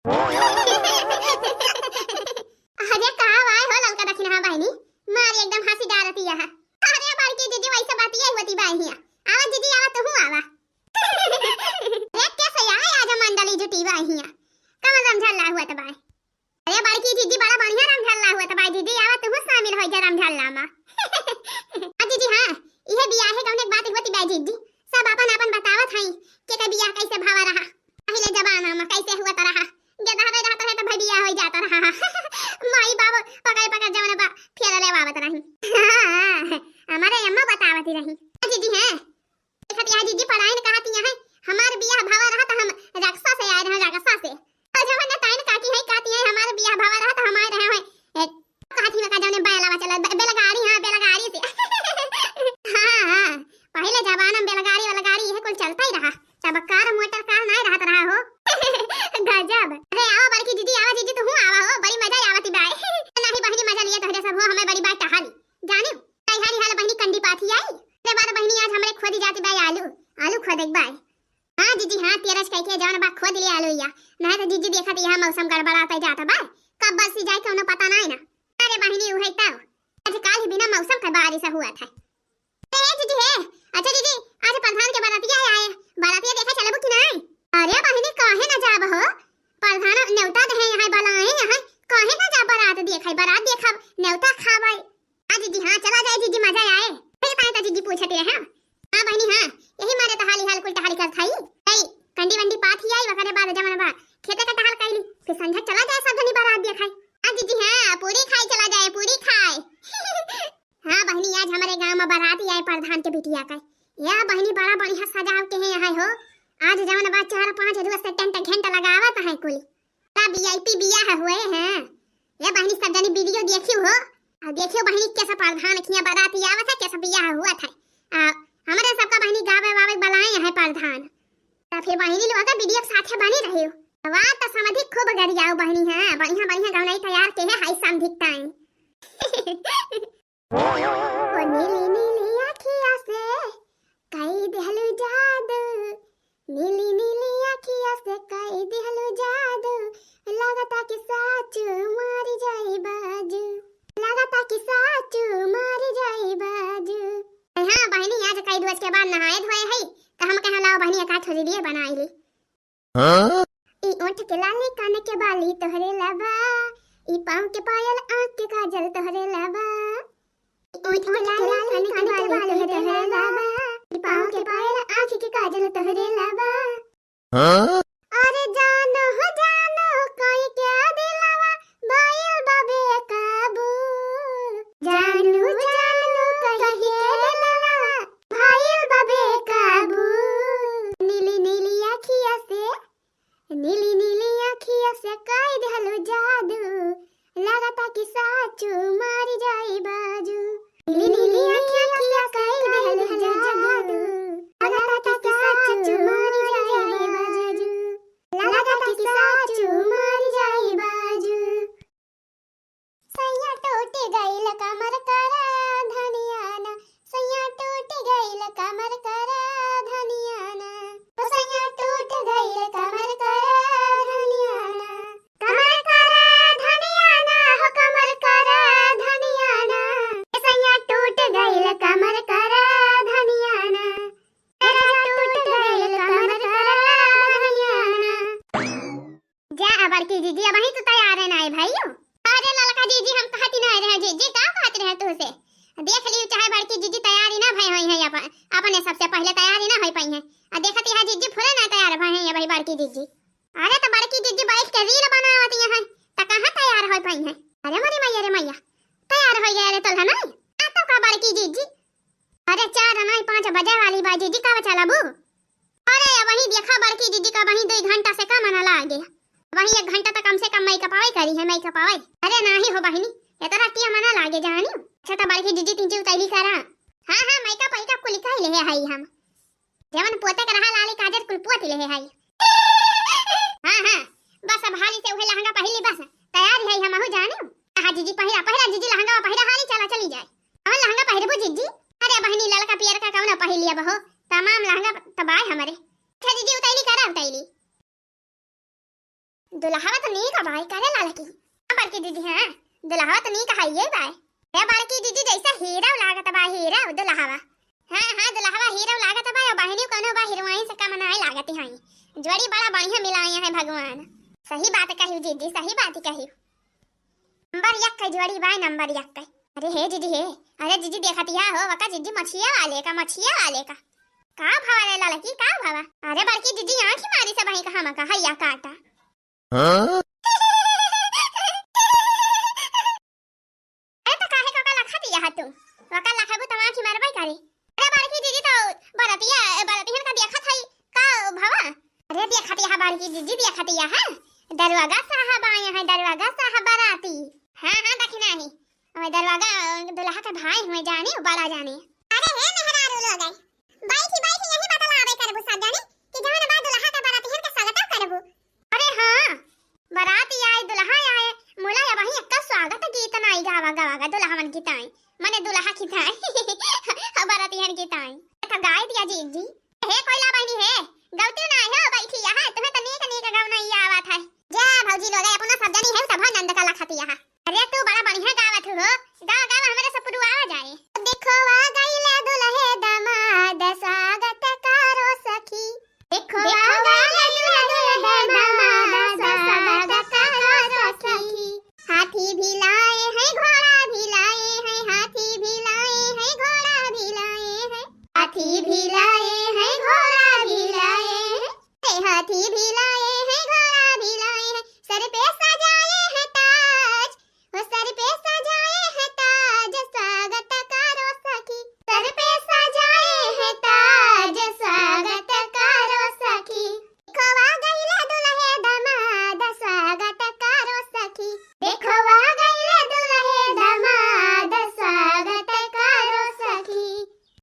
अरे का वाय हो ललका दक्षिण हा बहिनी मार एकदम हंसी डालती है। अरे बड़की दीदी वैसे बात ये होती बहिनी आवा दीदी आवा तो हूं आवा। अरे कैसे आए आज मंडली जुटी बहिनी कम समझला हुआ त भाई। अरे बड़की दीदी बड़ा बढ़िया रमझल्ला हुआ त भाई दीदी आवा तू शामिल हो जा रमझल्ला में। दीदी हां ये बियाह है कौन एक बात होती भाई दीदी सब अपन अपन बतावत हई के बियाह कैसे भावा रहा पहले जमाना में कैसे हुआ त रहा गधा रे रहता है तो भाई बियाह हो जाता रहा। माई बाबू पकड़ पकड़ जवन बा फेर ले बावत रही। हमारे अम्मा बतावती रही दीदी हैं देखत यह दीदी पढ़ाई ने कहती है हमार बियाह भावा रहा तो हम रक्षा से आए रहे रक्षा से और जवन ताइन काकी है कहती है हमार बियाह भावा रहा तो हम आए रहे हैं कहती में का जवन बैलावा चला बैलगाड़ी हां बैलगाड़ी से। हां पहले जमाना में बैलगाड़ी वाला गाड़ी है कुल चलता ही रहा तब कार मोटर कार नहीं रहत रहा हो। गजब। अरे आओ बड़की दीदी आवा दीदी तो हूं आवा हो बड़ी मजा आवती बाय। नहीं बहनी मजा लिए तोहरे सब हो हमें बड़ी बात कहानी जाने कई हारी हाल बहनी कंडी पाथी आई रे बार बहनी आज हमरे खोदी जाती बाय आलू आलू खोद एक बाय। हां दीदी हां तेरस कह के जवन बा खोद ले आलू या नहीं तो दीदी देखत यहां मौसम गड़बड़ाता जाता बाय कब बरसी जाए कोनो पता नहीं ना। अरे बहनी उहे तब आज काल ही बिना मौसम का बारिश हुआ था। ए दीदी है अच्छा दीदी आज प्रधान के बारातिया आए बारातिया देखा चलबो कि नहीं। अरे बहनी काहे ना जाब हो प्रधान नेवता दे यहां बुलाए यहां काहे ना जा बारात देखै बारात देखब नेवता खाबै। हां दीदी हां चला जाए दीदी मजा आए फिर पाए तो दीदी पूछते हैं। हां बहनी हां यही मारे तो हाली हाल कुल टहल कर खाई ए कंडी वंडी पाथी आई वकरे बाद जमन बा खेते का टहल कैली फिर संझा चला जाए सब धनी बारात देखै। हां दीदी हां पूरी खाई चला जाए पूरी खाए। हां बहनी आज हमारे गांव में बाराती आए प्रधान के बिटिया का या बहनी बड़ा बढ़िया सजाव के हैं यहाँ हो आज जवन बा 4-5 दिवस से टेंट घंटा लगावत है कुल ता वीआईपी बियाह हुए हैं। ये बहनी सब जनी वीडियो देखियो हो और देखियो बहनी कैसा प्रधान खिया बाराती आवत है कैसा बियाह हुआ था। हमारे सबका बहनी गावे वावे बुलाए है प्रधान ता फिर बहनी लोग का वीडियो साथे बने रहे हो वाह त समधि खूब गरियाओ बहनी हां बढ़िया बढ़िया गाना तैयार के है हाई समधिकताएं। ओ नीली नीली आँखिया से कई देहलु जादू नीली नीली आँखिया से कई देहलु जादू लगता कि साचू मारी जाई बाजू लगता कि साचू मारी जाई बाजू। हां बहनी आज कई दिवस के बाद नहाए धोए है तो हम कहां लाओ बहनी का थोड़ी देर बनाई ली। हां ई ओठ के लाले कान के बाली तोहरे लबा ई पांव के पायल आंख के काजल तोहरे लबा ओठ के लाले कान के बाली तोहरे लबा ई पांव के पायल आंख के काजल तोहरे लबा। हां अरे जानो हो जानो कोई क्या दिलवा बायल बाबे काबू जानू जानू कही के दिलवा बायल बाबे काबू। नीली नीली आँखिया से कई देहलु जादू लगता कि साचू मारी जाई बाजू नीली नीली आँखिया से कई देहलु जादू लगता कि साचू मारी जाई बाजू लगता कि साचू मारी जाई बाजू। सैया टूट गइल कमर करा धनियाना सैया टूट गइल कमर करा धनियाना ओ सैया टूट गइल कमर करा धनियाना कमर करा धनियाना हो कमर करा धनियाना सैया टूट गइल कमर करा धनियाना तेरा टूट गइल कमर करा धनियाना। जा बड़की दीदी अब ही तो तैयार है ना भाइयों। अरे ललका दीदी हम कहती नहीं रहे जीजी का कहते रहे तू से देख लियो चाहे बड़की दीदी तैयारी ना भई होई है अपने सबसे पहले तैयारी ना होई पई है आ देखती है दीदी फुले ना तैयार भई है भाई बड़की दीदी। अरे तो बड़की दीदी बैठ के रील बनावती है त कहां तैयार होई पई है। अरे मरी मैया रे मैया तैयार हो गया रे तोला नहीं आ तो का बड़की दीदी। अरे 4 नहीं 5 बजे वाली बा दीदी का चलाबू। अरे वही देखा बड़की दीदी का वही 2 घंटा से कम ना लागे वही 1 घंटा तक कम से कम मेकअप आवे करी है मेकअप आवे। अरे नहीं हो बहनी इतना किया मना लागे जानी अच्छा तो बड़की दीदी 3 उतैली करा। हां हां मेकअप मेकअप को लिखा ले है हम जेवन पोते के रहा लाली काजर कुल पोत ले है। हां हां बस अब हाली से उहे लहंगा पहली बस तैयार है हम हो जाने। हां दीदी पहला पहला दीदी लहंगा पहला हाली चला चली जाए और लहंगा पहरबो दीदी। अरे बहनी ललका पियर का कौन पहलिया बहो तमाम लहंगा तबाय हमारे अच्छा दीदी उतैली करा उतैली दुल्हा दुल्हावा तो नहीं का भाई करे लाल की बड़की दीदी। हां दुल्हावा तो नहीं का ये भाई ए बड़की दीदी जैसा हीरा लागत बा हीरा दुल्हावा। हां दुल्हावा हीरा लागत बा बहनी कोनो बा हीरोइन से कम नहीं लागत है। जोड़ी बड़ा बढ़िया मिलाए हैं भगवान। सही बात कही दीदी सही बात कही। नंबर 1 का जोड़ी बा नंबर 1 का। अरे हे दीदी हे अरे दीदी देखतिया हो वका दीदी मछिया वाले का का भाव रे लड़की का भावा। अरे बड़की दीदी आंख मारी से भाई कहां मका हैया काटा। हां ए तो काहे का लखा दिया तू वका लखाबू त आंख मारबई करे। अरे बड़की दीदी तो बरतियन का देखत है का भावा। अरे देखतिया बड़की दीदी देखतिया है दरवाजा साहब आए हैं दरवाजा साहब बराती। हां देखना ही और दरवाजा दुल्हा का भाई हुए जाने बड़ा जाने। अरे हे मेहरारू लोग आई बैठी यही बतलावे करबू सब जाने कि जहां बाद दुल्हा का बरातियन का स्वागत करबू। अरे हां बराती आए दुल्हा आए मोला या वही का स्वागत गीत नाई गावा दुल्हावन की ताई माने दुल्हा की ताई बरातियन की ताई तो गाय दिया जी हे कोइला बहनी हे गौती ना है बैठी यहां तुम्हें तो नीक गाव नहीं आवत है। जा भौजी लोग अपना सब जानी है सब नंद का लखती यहां। अरे तू बड़ा बढ़िया गावत हो गावा हमारे सब पुरु आ जाए। देखो आ गईले दुल्हे दामाद स्वागत करो सखी। देखो आ गईले दुल्हे दामाद स्वागत करो सखी। हाथी भी लाए हैं घोड़ा भी लाए हैं हाथी भी लाए हैं घोड़ा भी लाए हैं हाथी भी लाए हैं घोड़ा भी लाए हैं हाथी भी लाए हैं घोड़ा भी लाए हैं सर पे सजाए हैं ताज वो सर पे सजाए हैं ताज स्वागत करो सखी। सर पे सजाए हैं ताज स्वागत करो सखी। देखो आ गईले दुल्हे दामाद स्वागत करो सखी। देखो आ गईले दुल्हे दामाद स्वागत करो सखी।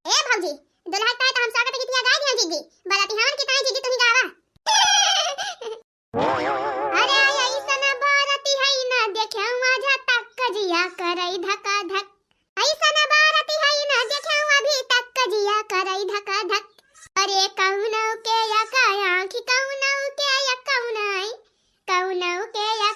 ए भौजी दुल्हा का तो हम स्वागत गीत गाय दिया जीजी बराती हमन की ताई जीजी तुही गावा। अरे ऐसन बारती है ना देखे माझा तक कजिया करई धका धक। ऐसन बारती है ना देखे अभी तक कजिया करई धका धक। अरे कौनौ के या आंखी कौनौ के या कौनाई कौनौ के या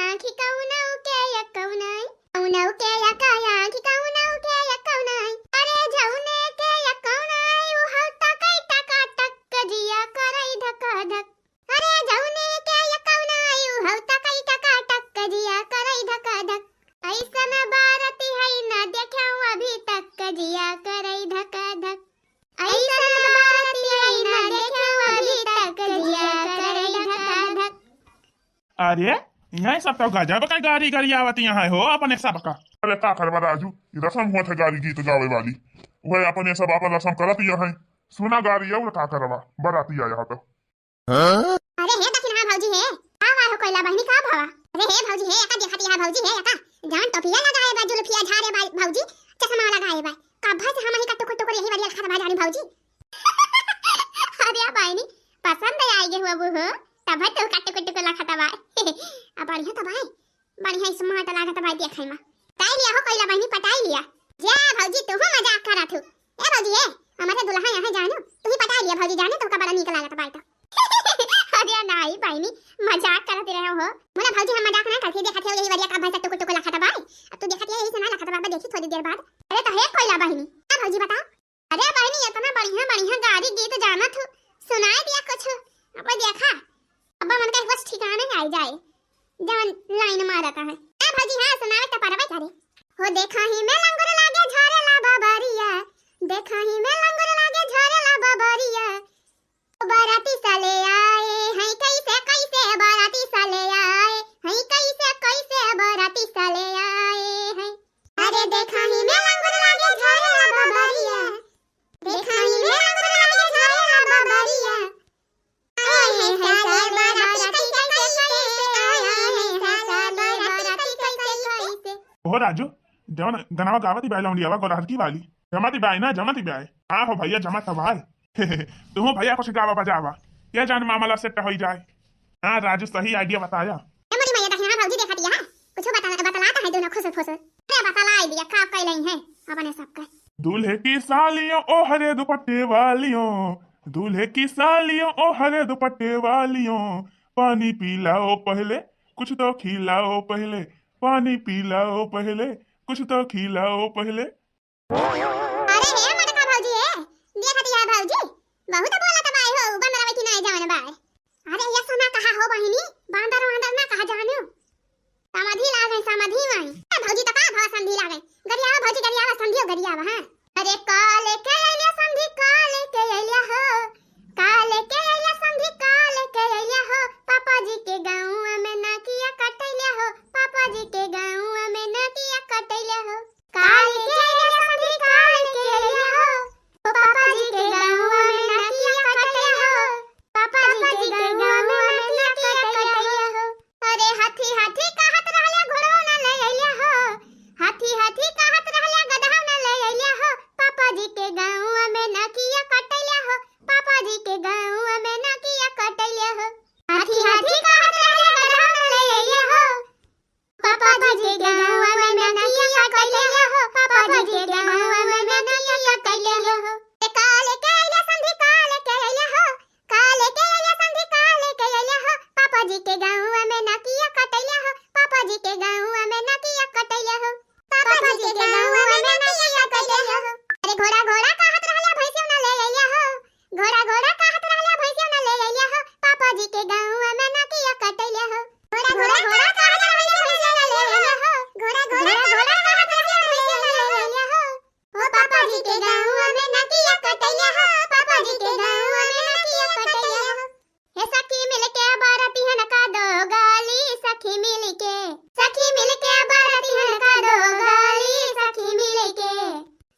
आंखी कौनौ के या कौनाई कौनौ के या आंखी कौनौ के या कौनाई। अरे जौने के या कौनाई उ हौ तकई टका टक कजिया करई धका धक। अरे जौने के या कौनाई उ हौ तकई टका टक कजिया करई धका धक। ऐसन बारती है ना देखौ अभी तक कजिया करई धका धक। ऐसन बारती है ना देखौ अभी तक कजिया करई धका धक। अरे यहाँ सब तो गजब का गाड़ी आवत यहाँ हो अपने सब का। अरे का करवा राजू रसम हुआ थे गाड़ी गीत गावे वाली वह अपने सब अपन रसम करत है सुना गाड़ी है का करवा बराती आया तो। अरे हे दक्षिण हां भौजी हे आवा हो कोइला बहनी का भावा। अरे हे भौजी हे का देखती है भौजी हे का जान टोपिया लगाए बा जुल्फिया झारे बा भौजी चश्मा लगाए बा का भज हम ही का टुक टुक यही वाली खा बा जानी भौजी। अरे बहनी पसंद आएगे हुआ वो तब तो का टुक टुक लखता बा अब बढ़िया तो भाई बढ़िया स्मार्ट लागत बा देखे में ताई लिया हो कोइला बहनी पटाई लिया। जा भौजी तू हो मजाक करत हो। ए भौजी हे हमारे दुल्हा यहां जानो तू ही पटाई लिया भौजी जाने तो का बड़ा निक लागत बा तो। अरे नहीं बहनी मजाक करते रहे हो मोला भौजी हम मजाक ना करते देखत हो यही वाली का भाई टुक टुक लखता बा अब तू देखत है यही से ना लखता बा देखी थोड़ी देर बाद। अरे तो हे कोइला बहनी क्या भौजी बता। अरे बहनी इतना बढ़िया गाड़ी गीत जानत हो सुनाए दिया कुछ अब देखा अब मन का बस ठिकाने आई जाए जवन लाइन मारता है। ए भौजी हां सुनावे त परबे करे हो देखा ही मैं लंगुर लागे झरेला बाबरिया देखा ही मैं लंगुर लागे झरेला बाबरिया बाराती साले आए हैं कैसे बाराती साले आए हैं कैसे बाराती साले आए हैं। अरे देखा ही मैं लंगुर लागे झरेला बाबरिया देखा ही मैं लंगुर लागे झरेला बाबरिया आए हैं साले बाराती कैसे आया है साले बाराती कैसे। हो राजू जवन गनावा गावती बाई लाउंडी आवा गोरा की वाली जमाती बाई ना जमाती बाई हां हो भैया जमाता भाई तुम भैया कुछ गावा बजावा क्या जान मामला सेट हो जाए। हां राजू सही आइडिया बताया। ए मोरी मैया देखना भौजी देखत यहां कुछ बतलाता है दोनों खुश खुश अरे बतलाई दिया का कई नहीं है अपने सब का। दूल्हे की सालियों ओ हरे दुपट्टे वालियों दूल्हे की सालियों ओ हरे दुपट्टे वालियों पानी पिलाओ पहले कुछ तो खिलाओ पहले, पानी पिलाओ पहले कुछ तो खिलाओ पहले। अरे हे मटका भाऊजी हे देखा दिया भाऊजी बहुत बोला त बाई हो बंदरा बैठी नहीं जाने बाई। अरे ये सोना कहा हो बहिनी बांदर वांदर ना कहा जानो समाधि लागे समाधि माई भाऊजी त का भाव संधि लागे गरियावा भाऊजी गरियावा संधियो गरियावा हां। अरे काले के अइया संधि काले के अइया हो काले के अइया संधि काले के अइया हो पापा जी के गांव में ना किया कटैया हो पापा जी के गांव में ना किया कटैया हो काले के अइया संधि काले के अइया हो पापा जी के गांव में ना किया कटैया हो पापा जी के गांव में ना किया कटैया हो। अरे हाथी हाथी कहत रहले घोड़ो ना ले अइया हो हाथी हाथी कहत रहले गधा ना ले अइया हो पापा जी के गांव में ना किया कटैया हो पापा जी के गांव में ना किया कटैया हो। हाथी हाथी कहत रहले गधा ना ले अइया हो पापा जी के गांव में ना किया कटैया हो पापा जी के गांव में ना किया कटैया हो। काले के अइया संधि काले के अइया हो काले के अइया संधि काले के अइया हो पापा जी के गांव में ना किया कटैया हो पापा जी के गांव में ना किया कटैया हो पापा जी के गांव में ना किया कटैया हो। अरे घोड़ा घोड़ा कहत रहले भैंसियो ना ले अइया हो घोड़ा घोड़ा कहत रहले भैंसियो ना ले अइया हो पापा जी के गांव में ना किया कटैया हो। घोड़ा घोड़ा घोड़ा कहत रहले भैंसियो ना ले अइया हो घोड़ा घोड़ा घोड़ा कहत रहले भैंसियो ना ले अइया हो ओ पापा जी के गांव में ना किया कटैया हो पापा जी के गांव में ना किया कटैया हो। हे सखी मिलके बाराती हन का दो गाली सखी मिलके बाराती हन का दो गाली सखी मिलके।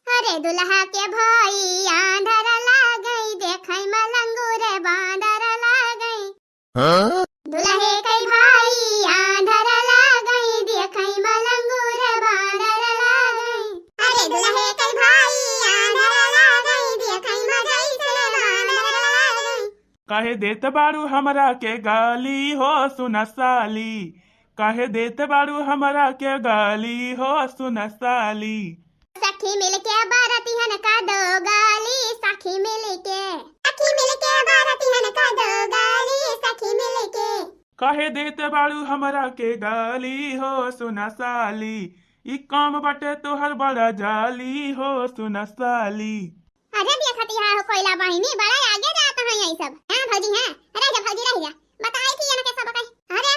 अरे दुल्हा के भाई आंधर लागई देखै मलंगूर बांदर लागई दुल्हे के भाई आंधर लागई देखै मलंगूर बांदर लागई। अरे दुल्हे के भाई आंधर लागई देखै मजई से बांदर लागई। काहे देत बारू हमरा के गाली हो सुन साली काहे देत बारू हमरा के गाली हो सुन साली। सखी मिलके बाराती हन का दो गाली सखी मिलके बाराती हन का दो गाली सखी मिलके। काहे देत बारू हमरा के गाली हो सुन साली ई काम बटे तोहर बड़ा जाली हो सुन साली। अरे देखत यहाँ हो कोयला बहिनी बड़ा आगे जाता है यही सब हां भौजी हां। अरे जा भौजी रह जा बताई थी इनके सब कहीं। अरे